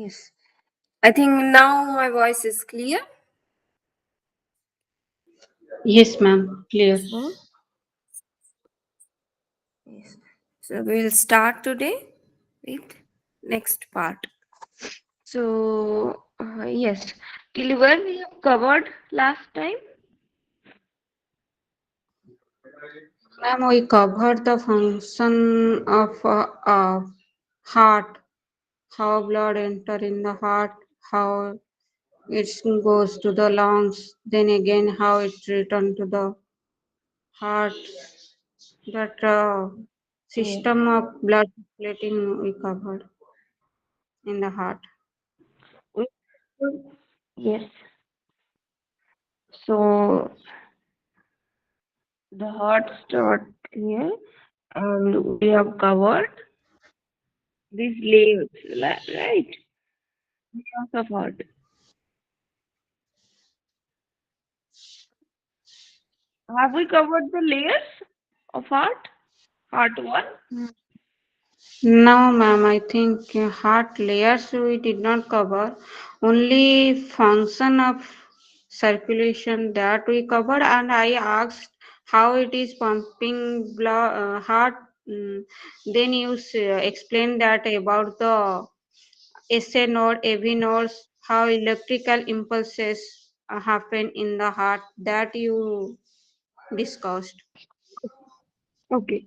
Yes. I think now my voice is clear. Yes, ma'am. Clear. So, yes. So we'll start today with next part. So, yes, till where we have covered last time? Ma'am, we covered the function of heart, how blood enter in the heart, how it goes to the lungs, then again how it return to the heart. That Yes. system of blood circulating we covered in the heart. We- Yes. So the heart start here, and we have covered these layers, right? Layers of heart. Have we covered the layers of heart? Heart one? No, ma'am, I think heart layers we did not cover. Only function of circulation that we covered, and I asked how it is pumping blood, heart. Then you explained that about the SA node, AV nodes, how electrical impulses happen in the heart that you discussed. Okay.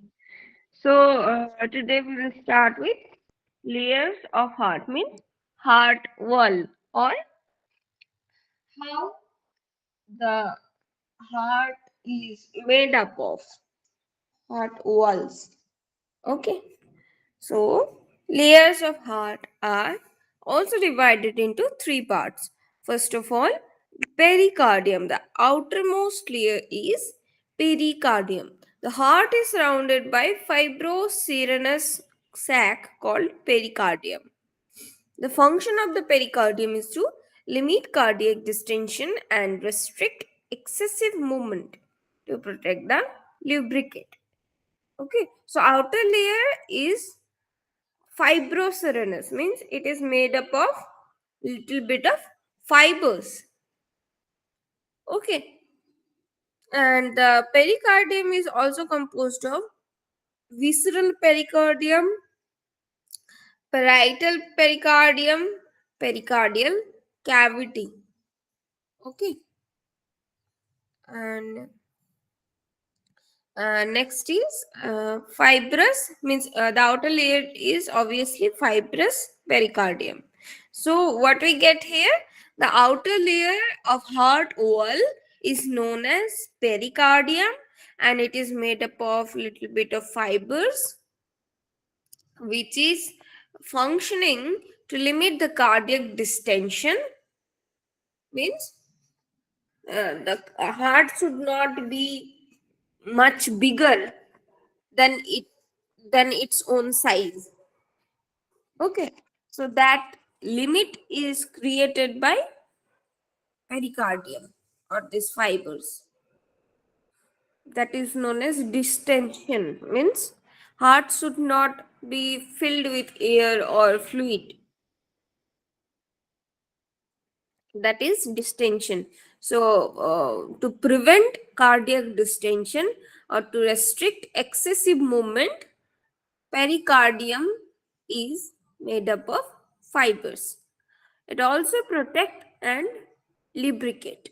So today we will start with layers of heart, means heart wall, or how the heart is made up of heart walls. Okay. So layers of heart are also divided into three parts. First of all, pericardium. The outermost layer is pericardium. The heart is surrounded by fibroserous sac called pericardium. The function of the pericardium is to limit cardiac distension and restrict excessive movement to protect the lubricate. Okay, so outer layer is fibroserous, means it is made up of little bit of fibers. Okay, and the pericardium is also composed of visceral pericardium, parietal pericardium, pericardial cavity. Okay, and next is fibrous, means the outer layer is obviously fibrous pericardium. So what we get here, the outer layer of heart wall is known as pericardium, and it is made up of little bit of fibers which is functioning to limit the cardiac distension, means the heart should not be much bigger than its own size. Okay, so that limit is created by pericardium or these fibers. That is known as distension, means heart should not be filled with air or fluid. That is distension. So to prevent cardiac distension or to restrict excessive movement, pericardium is made up of fibers. It also protect and lubricate.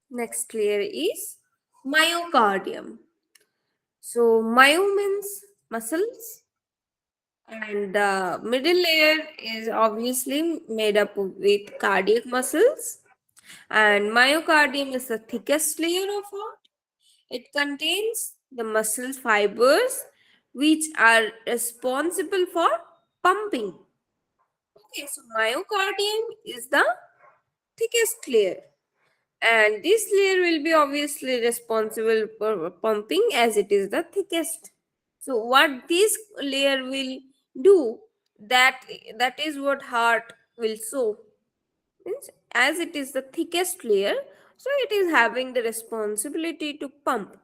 Next layer is myocardium. So myo means muscles, and the middle layer is obviously made up with cardiac muscles, and myocardium is the thickest layer of heart. It contains the muscle fibers which are responsible for pumping. Okay, so myocardium is the thickest layer, and this layer will be obviously responsible for pumping as it is the thickest. So what this layer will do, that that is what heart will show, means as it is the thickest layer, so it is having the responsibility to pump.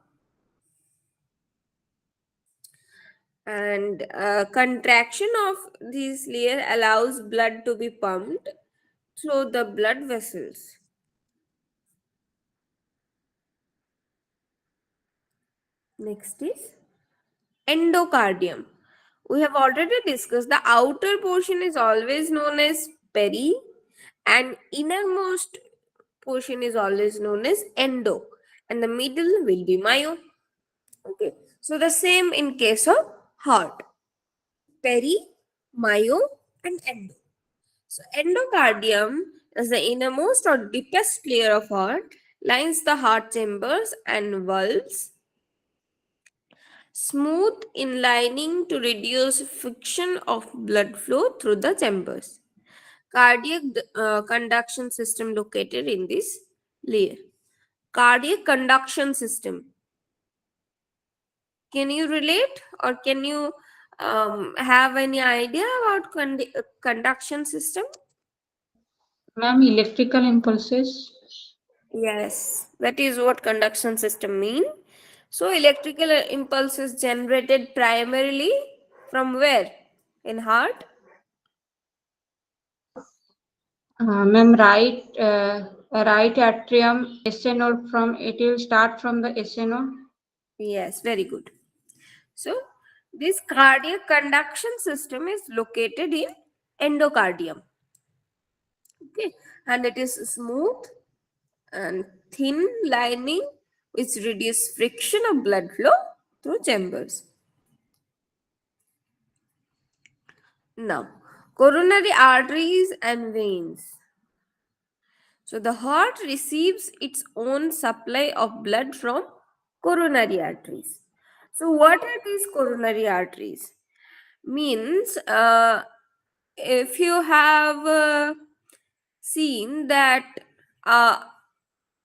And contraction of this layer allows blood to be pumped through the blood vessels. Next is endocardium. We have already discussed the outer portion is always known as peri, and innermost portion is always known as endo, and the middle will be myo. Okay, so the same in case of heart: peri, myo, and endo. So endocardium is the innermost or deepest layer of heart, lines the heart chambers and valves, smooth in lining to reduce friction of blood flow through the chambers. Cardiac conduction system located in this layer. Cardiac conduction system. Can you relate, or can you have any idea about conduction system? Ma'am, electrical impulses. Yes, that is what conduction system mean. So electrical impulse is generated primarily from where? In heart? Ma'am, right atrium, SA node from it will start from the SA node. Yes, very good. So this cardiac conduction system is located in endocardium. Okay, and it is smooth and thin lining which reduce friction of blood flow through chambers. Now, coronary arteries and veins. So the heart receives its own supply of blood from coronary arteries. So what are these coronary arteries? Means if you have seen that a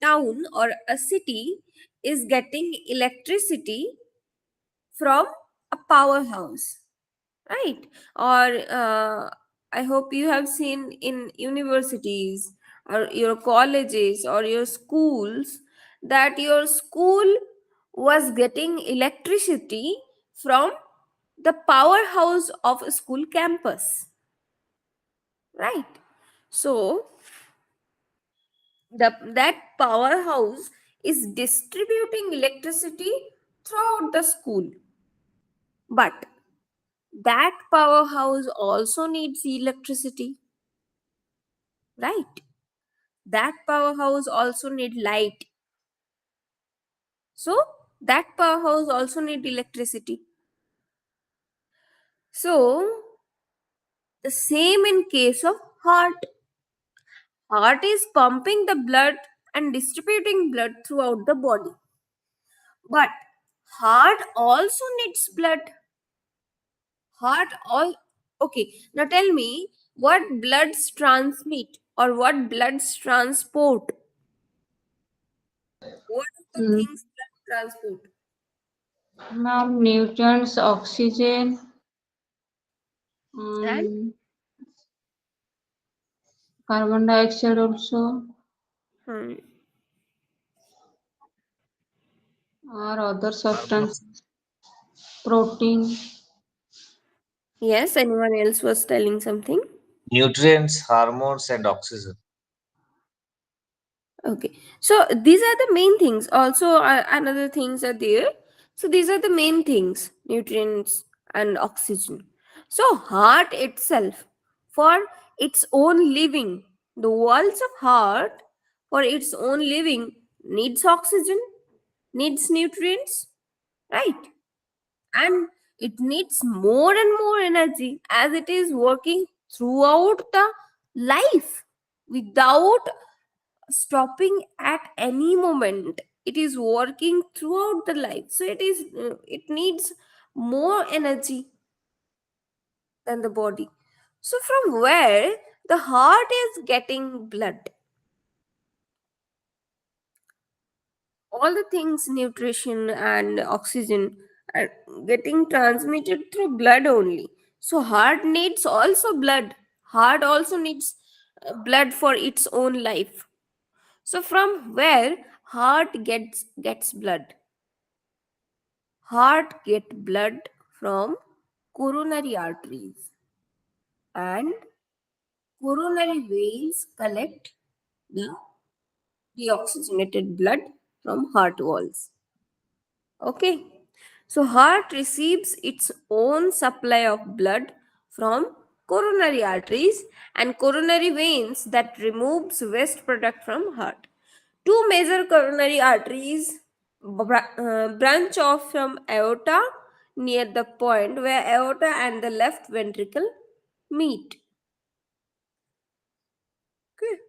town or a city is getting electricity from a powerhouse, right? Or I hope you have seen in universities or your colleges or your schools that your school was getting electricity from the powerhouse of a school campus, right? So that powerhouse is distributing electricity throughout the school, but that powerhouse also needs electricity, right? That powerhouse also need light, so that powerhouse also need electricity. So the same in case of heart. Heart is pumping the blood and distributing blood throughout the body, but heart also needs blood. Heart all Okay, now tell me, what bloods transmit or what bloods transport? What are the Mm, things blood transport? Ma'am, nutrients, oxygen, And um, carbon dioxide also, hmm. or other Hormones, substance, protein. Yes, anyone else was telling something? nutrients, hormones, and oxygen. Okay, so these are the main things. Also, another things are there. So these are the main things: nutrients and oxygen. So heart itself, for its own living, the walls of heart for its own living needs oxygen, needs nutrients, right? And it needs more and more energy as it is working throughout the life without stopping at any moment. It is working throughout the life, so it needs more energy than the body. So from where the heart is getting blood, all the things, nutrition and oxygen, are getting transmitted through blood only. So heart needs also blood. Heart also needs blood for its own life. So from where heart gets blood? Heart get blood from coronary arteries, and coronary veins collect the deoxygenated blood from heart walls. Okay. So heart receives its own supply of blood from coronary arteries and coronary veins that removes waste product from heart. Two major coronary arteries branch off from aorta near the point where aorta and the left ventricle meet. Okay.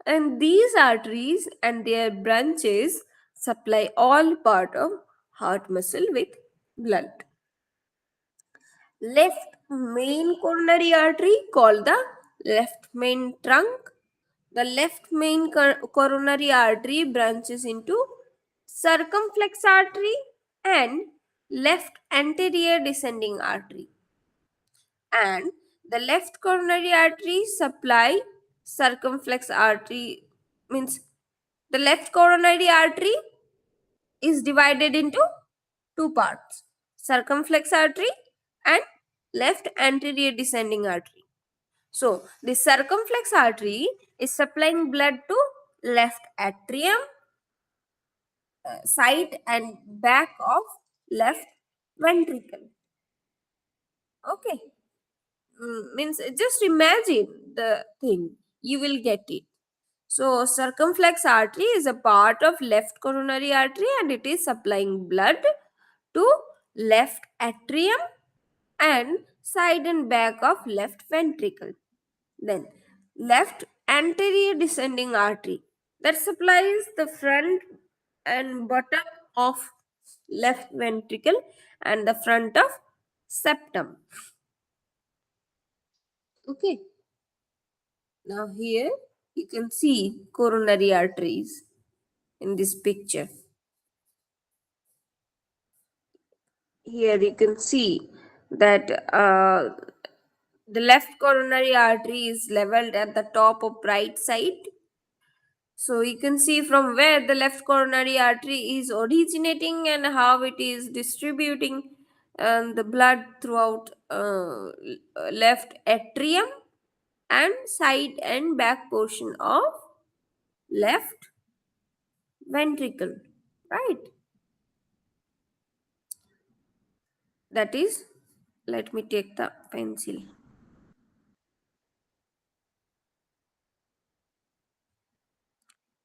And these arteries and their branches supply all part of heart muscle with blood. Left main coronary artery called the left main trunk. The left main coronary artery branches into circumflex artery and left anterior descending artery. And the left coronary artery supply circumflex artery, means the left coronary artery is divided into two parts: circumflex artery and left anterior descending artery. So the circumflex artery is supplying blood to left atrium, side and back of left ventricle. Okay. Means just imagine the thing, you will get it. So circumflex artery is a part of left coronary artery and it is supplying blood to left atrium and side and back of left ventricle. Then left anterior descending artery that supplies the front and bottom of left ventricle and the front of septum. Okay. Now here you can see coronary arteries in this picture. Here you can see that the left coronary artery is leveled at the top of right side. So you can see from where the left coronary artery is originating and how it is distributing the blood throughout left atrium and side and back portion of left ventricle, right? That is, let me take the pencil.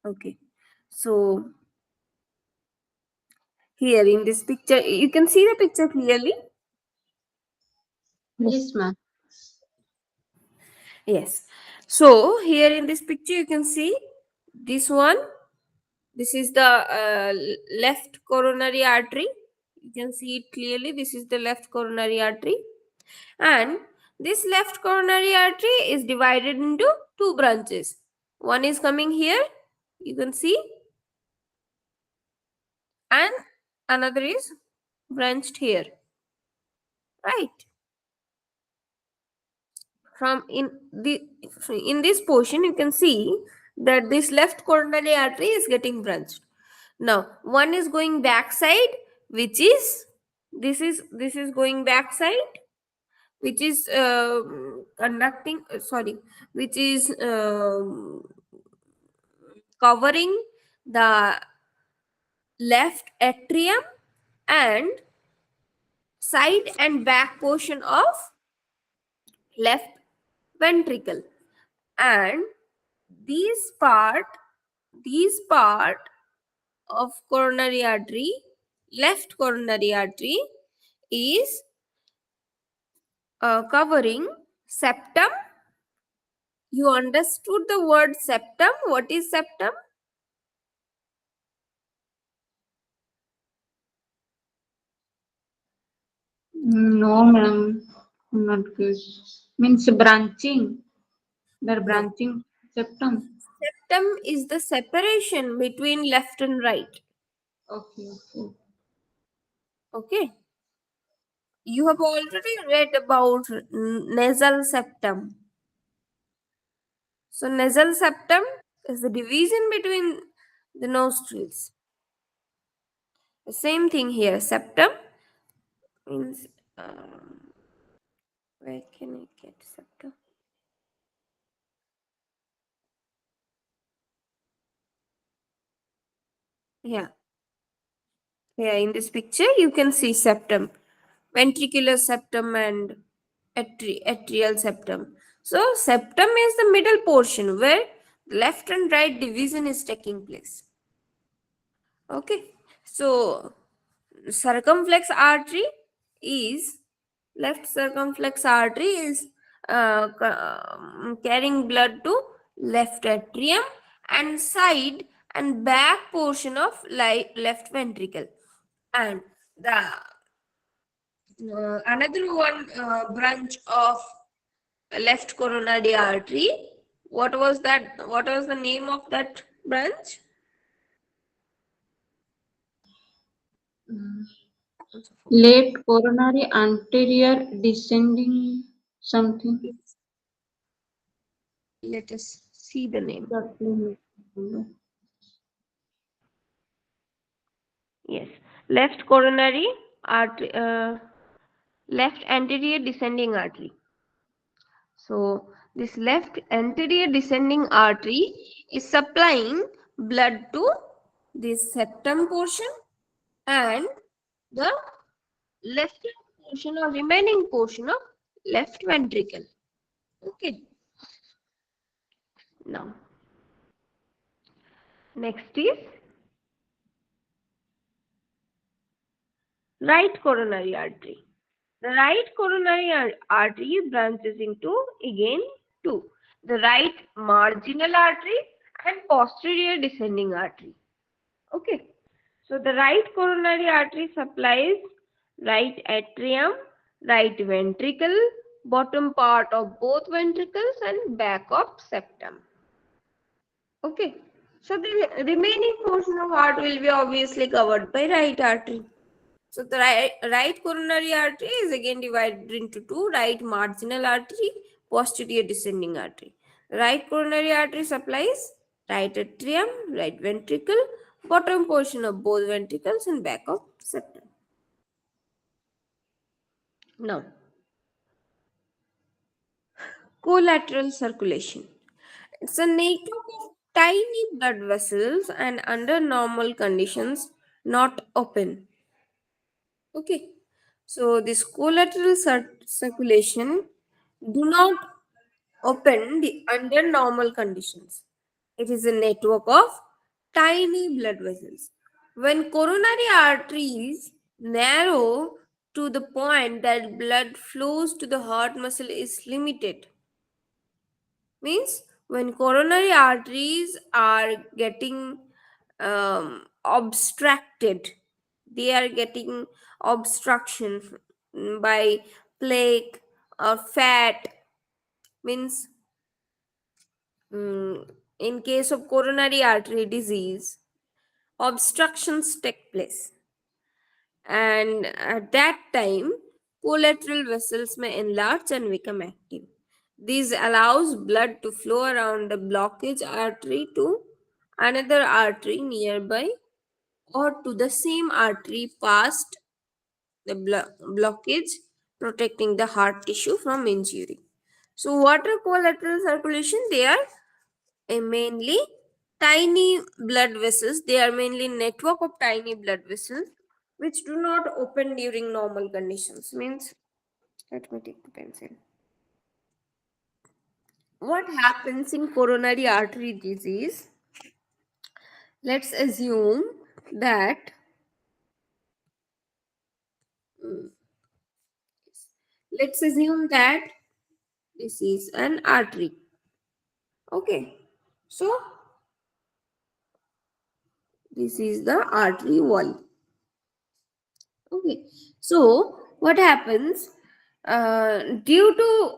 Okay. So here in this picture, you can see the picture clearly. Yes, ma'am. Yes. So here in this picture, you can see this one. This is the left coronary artery. You can see it clearly. This is the left coronary artery. And this left coronary artery is divided into two branches. One is coming here, you can see, and another is branched here, right? From in this portion you can see that this left coronary artery is getting branched. Now one is going backside, which is this is going backside, which is conducting sorry, which is covering the left atrium and side and back portion of left ventricle. And these part these part of coronary artery, left coronary artery, is covering septum. You understood the word septum? What is septum? No, ma'am. Not good. Means branching. They're No. branching septum. Septum is the separation between left and right. Okay, okay. Okay. You have already read about nasal septum. So nasal septum is the division between the nostrils. The same thing here. Septum Means where can I get septum? Yeah, yeah. In this picture, you can see septum, ventricular septum, and atrial septum. So, septum is the middle portion where left and right division is taking place. Okay, so circumflex artery is left circumflex artery is carrying blood to left atrium and side and back portion of left ventricle, and the another one branch of left coronary artery. What was that? What was the name of that branch? Late coronary anterior descending something. Let us see the name. Exactly. Yes, left coronary artery, left anterior descending artery. So, this left anterior descending artery is supplying blood to this septum portion and the left portion or remaining portion of left ventricle. Okay. Now, next is right coronary artery. The right coronary artery branches into again two. The right marginal artery and posterior descending artery. Okay. So the right coronary artery supplies right atrium, right ventricle, bottom part of both ventricles and back of septum. Okay. So the remaining portion of heart will be obviously covered by right artery. So the right coronary artery is again divided into two: right marginal artery, posterior descending artery. Right coronary artery supplies right atrium, right ventricle, bottom portion of both ventricles and back of septum. Now, collateral circulation. It's a network of tiny blood vessels and under normal conditions not open. Okay. So this collateral circulation do not open the under normal conditions. It is a network of tiny blood vessels. When coronary arteries narrow to the point that blood flows to the heart muscle is limited, means when coronary arteries are getting obstructed, they are getting obstruction by plaque or fat, means in case of coronary artery disease, obstructions take place, and at that time, collateral vessels may enlarge and become active. This allows blood to flow around the blockage artery to another artery nearby or to the same artery past the blockage, protecting the heart tissue from injury. So, what are collateral circulation? They are mainly tiny blood vessels. They are mainly network of tiny blood vessels which do not open during normal conditions. Means, let me take the pencil. What happens in coronary artery disease? Let's assume that mm, let's assume that this is an artery. Okay, so this is the artery wall. Okay, so what happens due to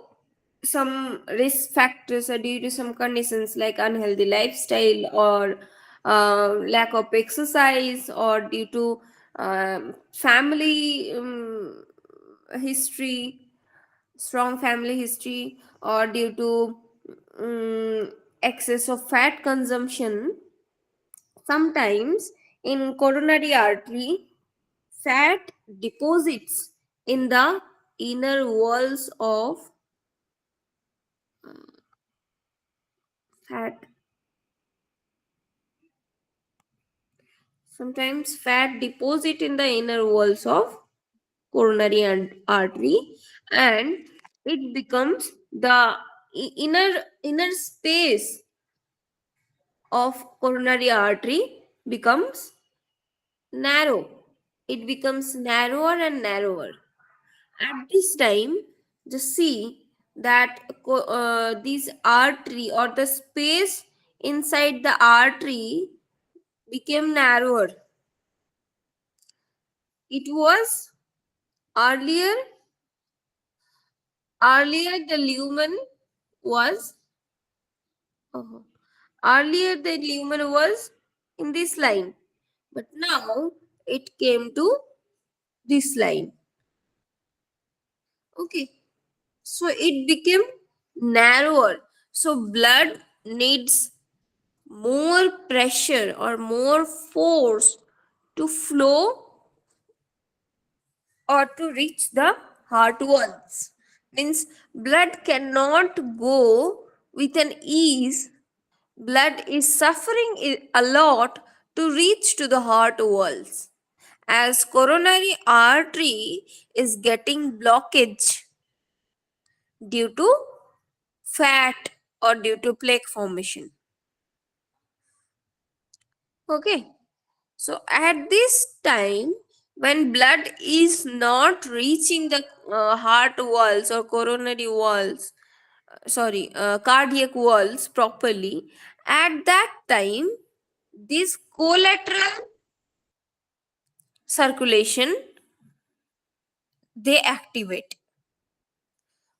some risk factors or due to some conditions like unhealthy lifestyle or lack of exercise or due to family history, strong family history, or due to excess of fat consumption, sometimes in coronary artery fat deposits in the inner walls of fat. Sometimes fat deposit in the inner walls of coronary artery, and it becomes the inner space of coronary artery becomes narrow. It becomes narrower and narrower. At this time, just see that this artery or the space inside the artery became narrower. It was earlier earlier the lumen was uh, earlier the lumen was in this line, but now it came to this line. Okay, so it became narrower. So blood needs more pressure or more force to flow or to reach the heart walls. Means blood cannot go with an ease. Blood is suffering a lot to reach to the heart walls, as coronary artery is getting blockage due to fat or due to plaque formation. Okay, so at this time, when blood is not reaching the heart walls or coronary walls, cardiac walls properly, at that time, this collateral circulation they activate.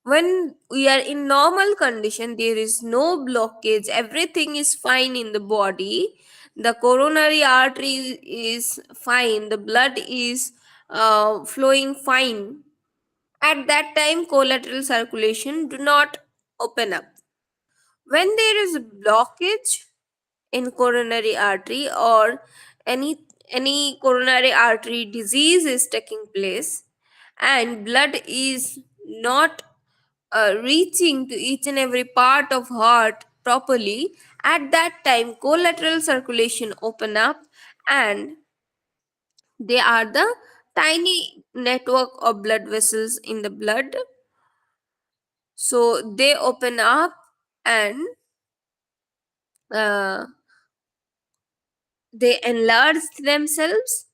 When we are in normal condition, there is no blockage, everything is fine in the body, the coronary artery is fine, the blood is flowing fine. At that time, collateral circulation do not open up. When there is a blockage in coronary artery, or any coronary artery disease is taking place, and blood is not reaching to each and every part of heart properly, at that time collateral circulation open up, and they are the tiny network of blood vessels in the blood. So they open up, and uh, they enlarge themselves.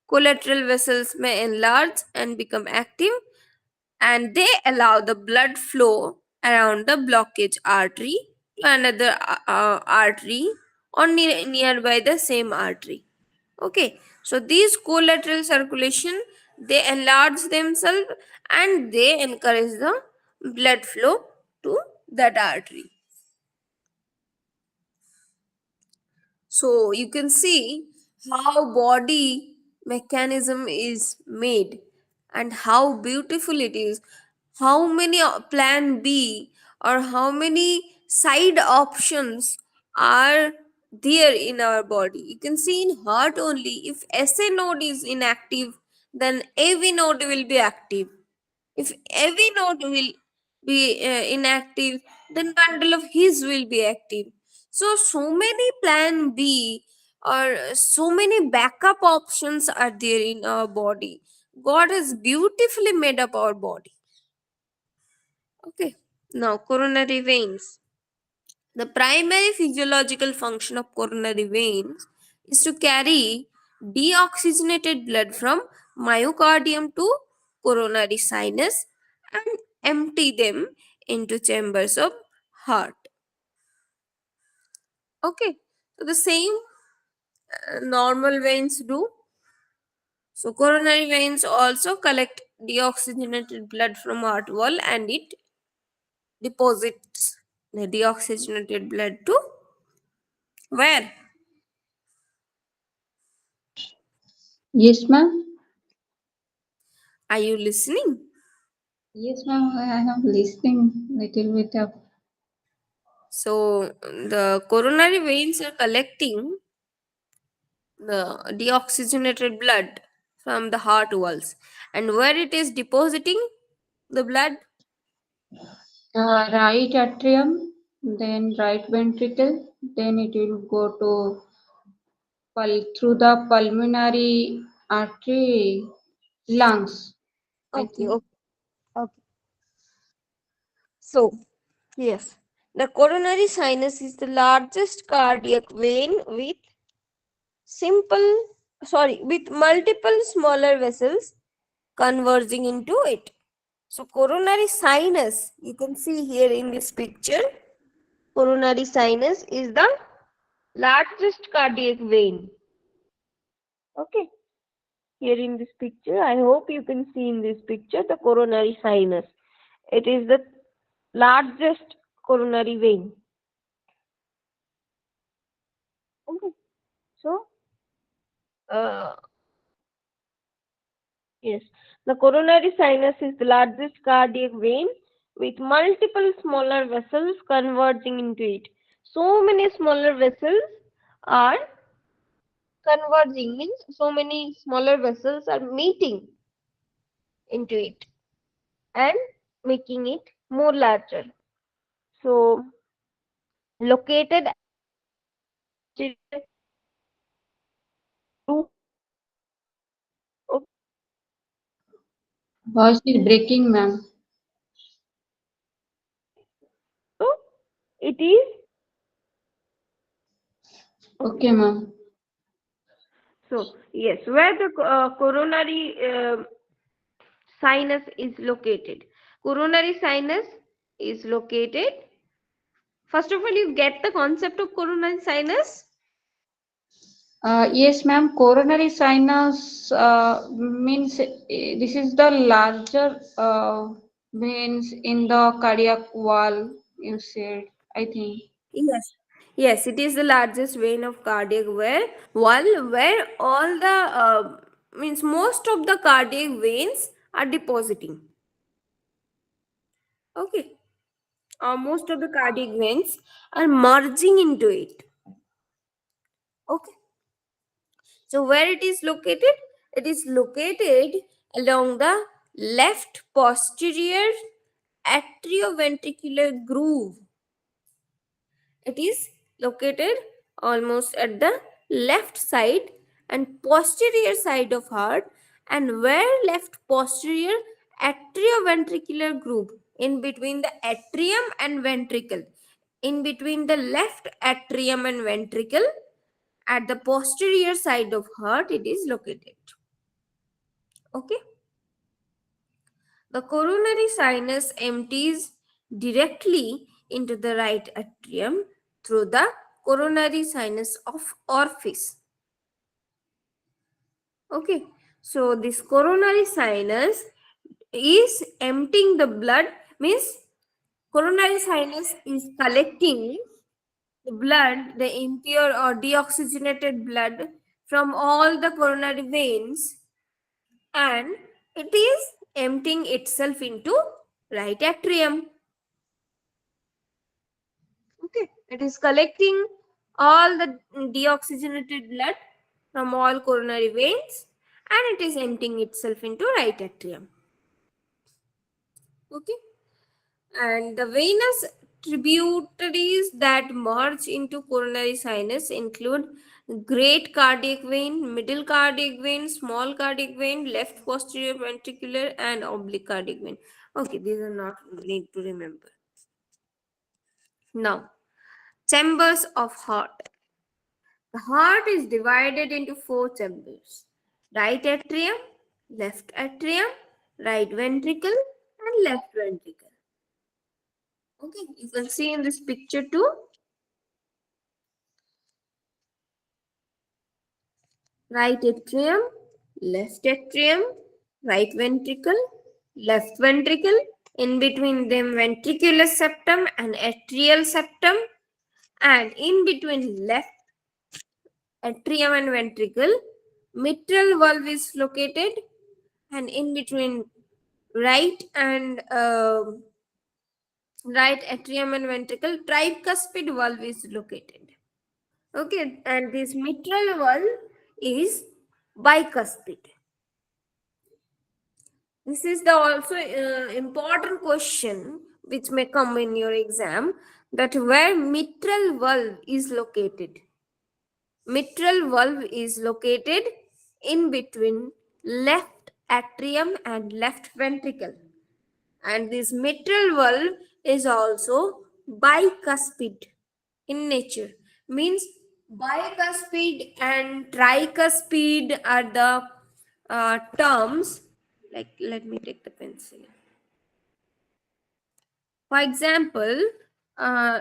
Collateral vessels may enlarge and become active, and they allow the blood flow around the blockage artery to another artery, or nearby the same artery. Okay, so these collateral circulation, they enlarge themselves and they encourage the blood flow to that artery. So you can see how body mechanism is made and how beautiful it is. How many plan B or how many side options are there in our body. You can see in heart only, if SA node is inactive, then AV node will be active. If every node will be inactive, then bundle of his will be active. So many plan B or so many backup options are there in our body. God has beautifully made up our body. Okay. Now, coronary veins. The primary physiological function of coronary veins is to carry deoxygenated blood from myocardium to coronary sinus and empty them into chambers of heart. Okay, so the same normal veins do. So coronary veins also collect deoxygenated blood from heart wall, and it deposits the deoxygenated blood to where? Yes, ma'am. Are you listening? Yes, ma'am. I am listening little bit of. So the coronary veins are collecting the deoxygenated blood from the heart walls, and where it is depositing the blood? Right atrium, then right ventricle, then it will go to through the pulmonary artery, lungs, I Okay, think. okay, okay. So, yes, the coronary sinus is the largest cardiac vein with with multiple smaller vessels converging into it. So, coronary sinus, you can see here in this picture, coronary sinus is the largest cardiac vein. Okay, here in this picture, I hope you can see in this picture the coronary sinus. It is the largest coronary vein. Okay, so uh, yes, the coronary sinus is the largest cardiac vein with multiple smaller vessels converging into it. So many smaller vessels are converging, means so many smaller vessels are meeting into it and making it more larger. So, located at posterior group of, Voice is breaking, ma'am. so it is okay. Okay, ma'am. So, yes, where the coronary sinus is located. Coronary sinus is located. First of all, you get the concept of coronary sinus. Yes, ma'am. Coronary sinus means this is the larger veins in the cardiac wall, you said, I think. Yes. Yes, it is the largest vein of cardiac wall where all the means most of the cardiac veins are depositing. Okay. Most of the cardiac veins are merging into it. Okay. So where it is located? It is located along the left posterior atrioventricular groove. It is located almost at the left side and posterior side of heart, and where left posterior atrioventricular groove, in between the atrium and ventricle, in between the left atrium and ventricle, at the posterior side of heart it is located. Okay, the coronary sinus empties directly into the right atrium through the coronary sinus of orifice. Okay, so this coronary sinus is emptying the blood, means coronary sinus is collecting the blood, the impure or deoxygenated blood from all the coronary veins, and it is emptying itself into right atrium. Okay, it is collecting all the deoxygenated blood from all coronary veins and it is emptying itself into right atrium. Okay, and the venous tributaries that merge into coronary sinus include great cardiac vein, middle cardiac vein, small cardiac vein, left posterior ventricular, and oblique cardiac vein. Okay, these are not need to remember. Now, chambers of heart. The heart is divided into four chambers: right atrium, left atrium, right ventricle, and left ventricle. Okay, you can see in this picture too. Right atrium, left atrium, right ventricle, left ventricle, in between them ventricular septum and atrial septum, and in between left atrium and ventricle, mitral valve is located, and in between right and right atrium and ventricle, tricuspid valve is located. Okay, and this mitral valve is bicuspid. This is the also important question which may come in your exam, that where mitral valve is located. Mitral valve is located in between left atrium and left ventricle. And this mitral valve is also bicuspid in nature. Means bicuspid and tricuspid are the terms. Like, let me take the pencil. For example, uh,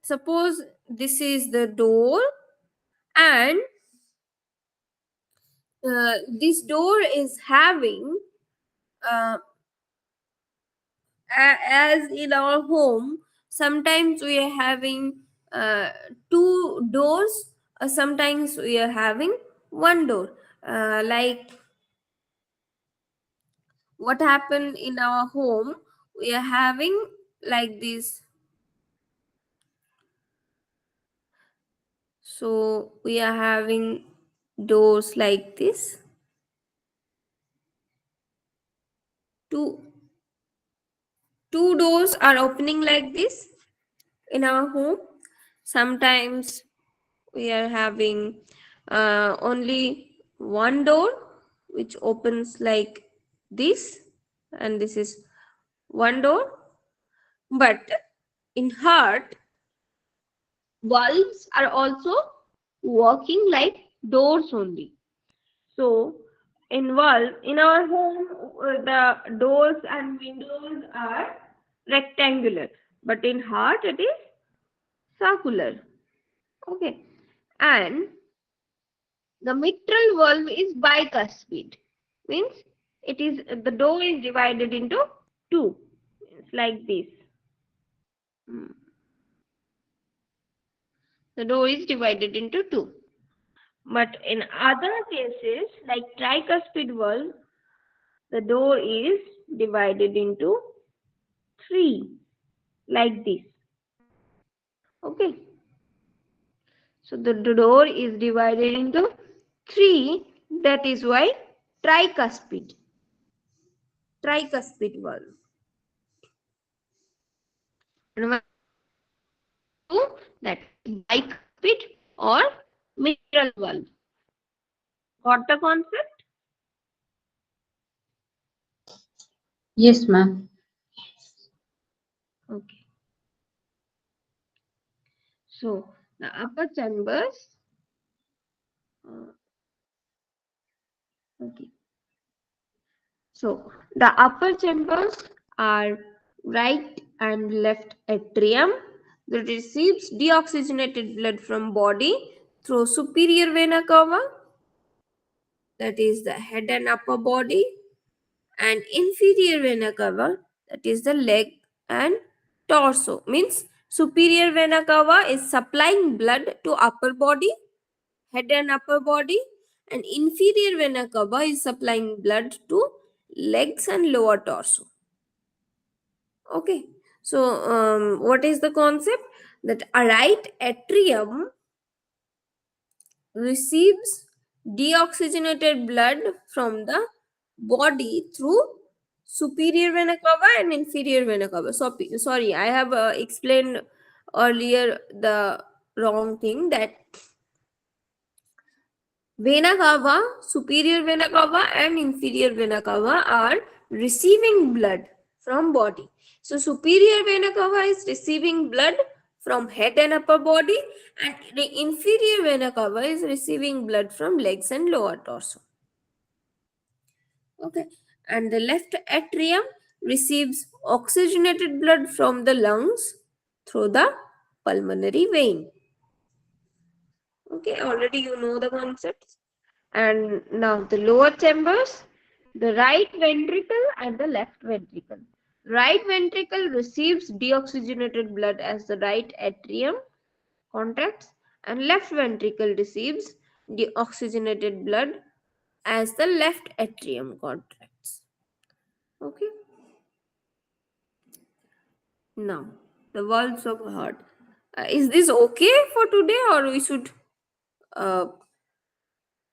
suppose this is the door, and this door is having, uh, as in our home, sometimes we are having uh, two doors, or sometimes we are having one door. Like what happened in our home, we are having like this. So we are having doors like this. Two two doors are opening like this in our home. Sometimes we are having only one door which opens like this, and this is one door. But in heart, valves are also working like doors only. So in valve in our home, the doors and windows are rectangular, but in heart it is circular. Okay. And the mitral valve is bicuspid. Means it is, the door is divided into two. It's like this. Hmm. The door is divided into two. But in other cases, like tricuspid valve, the door is divided into three, like this. Okay. So the door is divided into three. That is why tricuspid. Tricuspid valve. And when it is divided into two, that is bicuspid or mitral valve. Got the concept? Yes, ma'am. Okay. So the upper chambers. Uh, okay. So the upper chambers are right and left atrium that receives deoxygenated blood from body through superior vena cava, that is the head and upper body, and inferior vena cava, that is the leg and torso. Means superior vena cava is supplying blood to upper body, head and upper body, and inferior vena cava is supplying blood to legs and lower torso. Okay. So what is the concept? That a right atrium receives deoxygenated blood from the body through superior vena cava and inferior vena cava. So, sorry, I have explained earlier the wrong thing, that vena cava, superior vena cava and inferior vena cava are receiving blood from body. So superior vena cava is receiving blood from head and upper body, and the inferior vena cava is receiving blood from legs and lower torso. Okay. And the left atrium receives oxygenated blood from the lungs through the pulmonary vein. Okay, already you know the concepts. And now the lower chambers, the right ventricle and the left ventricle. Right ventricle receives deoxygenated blood as the right atrium contracts, and left ventricle receives deoxygenated blood as the left atrium contracts. Okay. Now the valves of heart. Is this okay for today, or we should uh,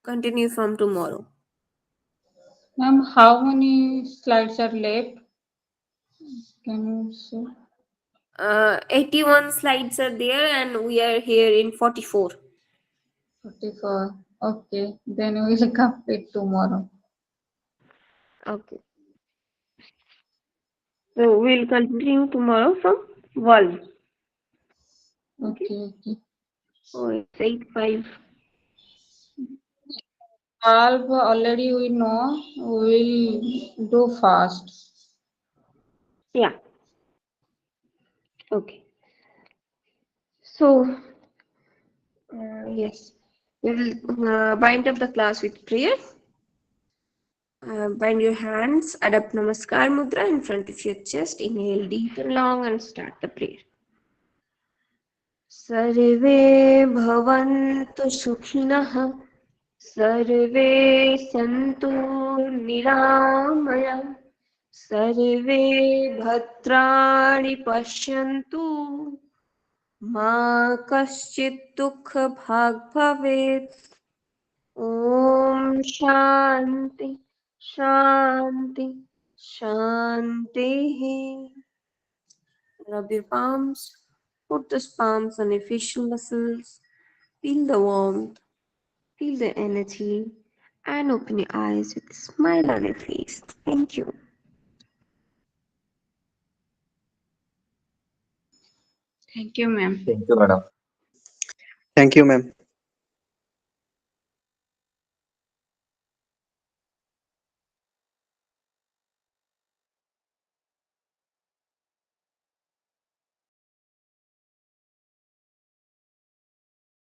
continue from tomorrow? Ma'am, how many slides are left? Can you say? 81 slides are there, and we are here in 44. 44. Okay, then we will complete tomorrow. Okay. So we'll continue tomorrow from 1. Okay. Okay, okay. Oh, it's 8:05. Half already we know. We will do fast. Yeah. Okay. So, yes, we will bind up the class with prayer. Bind your hands, adapt Namaskar Mudra in front of your chest. Inhale deep and long and start the prayer. सर्वे भवन्तु सुखिनः सर्वे सन्तु निरामया सर्वे भद्राणि पश्यन्तु मा कश्चित् दुःखभाग् भवेत् ॐ शान्ति शान्ति शान्तिः Rub your palms, put the palms on your facial muscles, feel the warmth, feel the energy, and open your eyes with a smile on your face. Thank you. Thank you, ma'am. Thank you, madam. Thank you, ma'am.